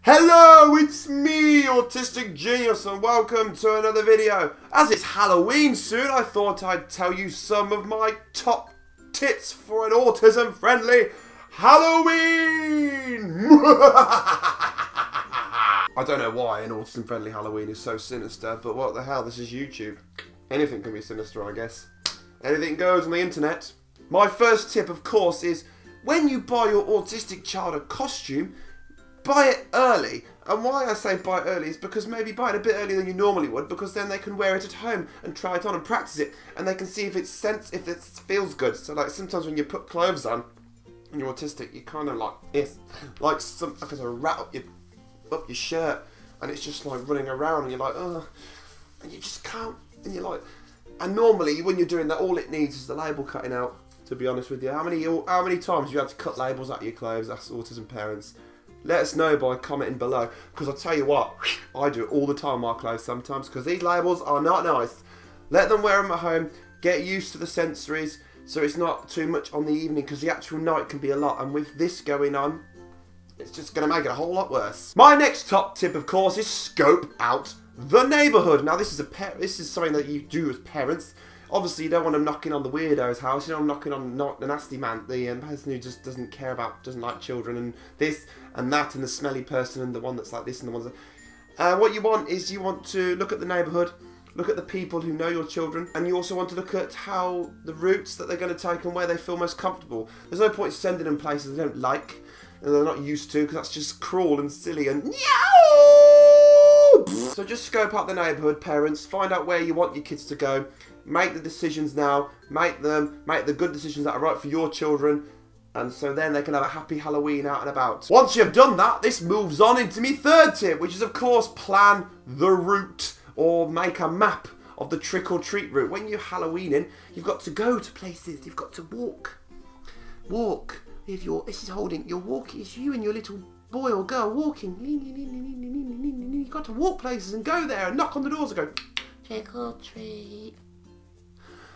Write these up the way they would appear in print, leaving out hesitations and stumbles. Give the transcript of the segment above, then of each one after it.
Hello, it's me, Autistic Genius, and welcome to another video. As it's Halloween soon, I thought I'd tell you some of my top tips for an autism-friendly Halloween! I don't know why an autism-friendly Halloween is so sinister, but what the hell, this is YouTube. Anything can be sinister, I guess. Anything goes on the internet. My first tip, of course, is when you buy your autistic child a costume, buy it early. And why I say buy it early is because maybe buy it a bit earlier than you normally would, because then they can wear it at home and try it on and practice it, and they can see if it feels good. So like sometimes when you put clothes on and you're autistic, you kind of like this, like there's a rat up your shirt, and it's just like running around, and you're like, oh, and you just can't, and you're like, and normally when you're doing that, all it needs is the label cutting out. To be honest with you, how many times you had to cut labels out of your clothes? That's autism parents. Let us know by commenting below, because I'll tell you what, I do it all the time, my clothes sometimes, because these labels are not nice. Let them wear them at home, get used to the sensories, so it's not too much on the evening, because the actual night can be a lot, and with this going on, it's just going to make it a whole lot worse. My next top tip, of course, is scope out the neighbourhood. Now this is something that you do as parents. Obviously, you don't want them knocking on the weirdo's house. You don't want them knocking on the nasty man, the person who just doesn't like children, and this and that, and the smelly person, and the one that's like this, and the ones that... what you want is you want to look at the neighbourhood, look at the people who know your children, and you also want to look at how the routes that they're going to take and where they feel most comfortable. There's no point sending them places they don't like and they're not used to, because that's just cruel and silly and so just scope out the neighbourhood, parents. Find out where you want your kids to go. Make the decisions now. Make the good decisions that are right for your children. And so then they can have a happy Halloween out and about. Once you've done that, this moves on into my third tip, which is, of course, plan the route, or make a map of the trick-or-treat route. When you're Halloweening, you've got to go to places. You've got to walk. Walk. If you're walking, it's you and your little boy or girl walking. You've got to walk places and go there and knock on the doors and go, trick-or-treat.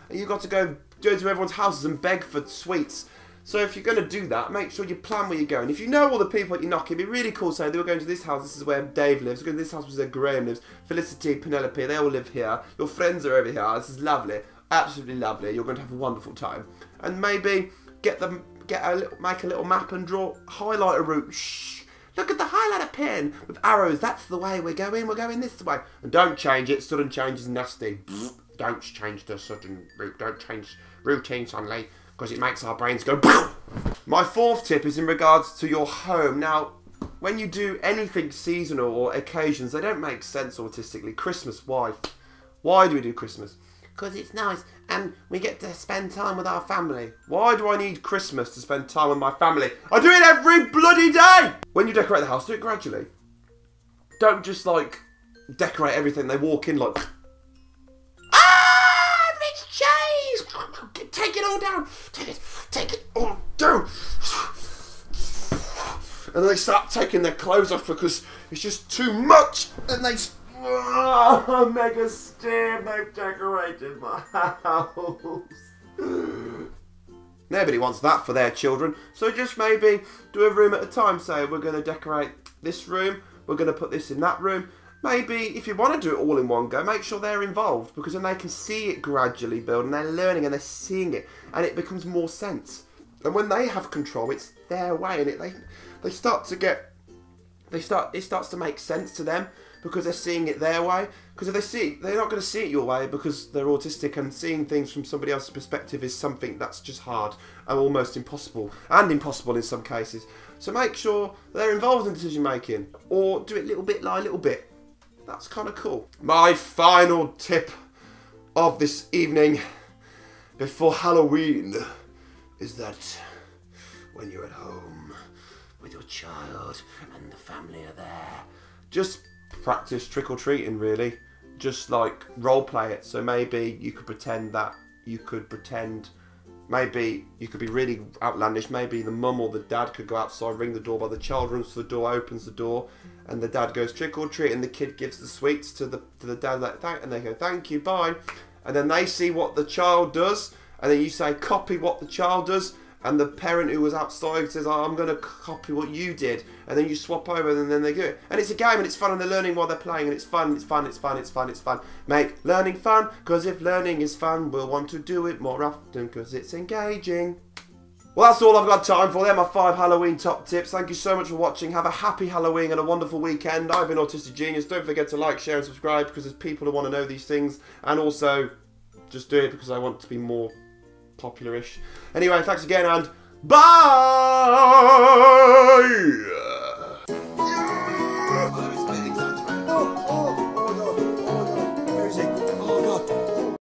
And you've got to go to everyone's houses and beg for sweets. So if you're going to do that, make sure you plan where you're going. If you know all the people that you're knocking, it'd be really cool. Say, they were going to this house, this is where Dave lives. We're going to this house, this is where Graham lives. Felicity, Penelope, they all live here. Your friends are over here. This is lovely. Absolutely lovely. You're going to have a wonderful time. And maybe make a little map and highlight a route. Shh. Look at the highlighter pen with arrows. That's the way we're going. We're going this way. And don't change it. Sudden change is nasty. Don't change the sudden route. Don't change routine suddenly, because it makes our brains go. My fourth tip is in regards to your home. Now, when you do anything seasonal or occasions, they don't make sense autistically. Christmas, why? Why do we do Christmas? Because it's nice and we get to spend time with our family. Why do I need Christmas to spend time with my family? I do it every bloody day! When you decorate the house, do it gradually. Don't just like decorate everything. They walk in like, rich cheese! Take it all down. Take it all down. And then they start taking their clothes off because it's just too much. And they mega scared. They've decorated my house. Nobody wants that for their children. So just maybe do a room at a time. Say, we're going to decorate this room. We're going to put this in that room. Maybe if you want to do it all in one go, make sure they're involved, because then they can see it gradually build, and they're learning and they're seeing it, and it becomes more sense. And when they have control, it's their way, and it starts to make sense to them, because they're seeing it their way. Because if they see it, they're not going to see it your way, because they're autistic, and seeing things from somebody else's perspective is something that's just hard and almost impossible, and impossible in some cases. So make sure they're involved in decision making, or do it little bit by little bit. That's kind of cool. My final tip of this evening before Halloween is that when you're at home with your child and the family are there, just practice trick-or-treating, really. Just like role play it. So maybe you could pretend maybe you could be really outlandish. Maybe the mum or the dad could go outside, ring the door while the child runs to the door, opens the door, and the dad goes trick or treat, and the kid gives the sweets to the dad, like, and they go, thank you, bye. And then they see what the child does, and then you say, copy what the child does, and the parent who was outside says, oh, I'm going to copy what you did, and then you swap over and then they do it. And it's a game and it's fun and they're learning while they're playing and it's fun, it's fun, it's fun, it's fun, it's fun. Make learning fun, because if learning is fun, we'll want to do it more often because it's engaging. Well, that's all I've got time for. They're my 5 Halloween top tips. Thank you so much for watching. Have a happy Halloween and a wonderful weekend. I've been Autistic Genius. Don't forget to like, share and subscribe because there's people who want to know these things. And also, just do it because I want to be more popular-ish. Anyway, thanks again and bye!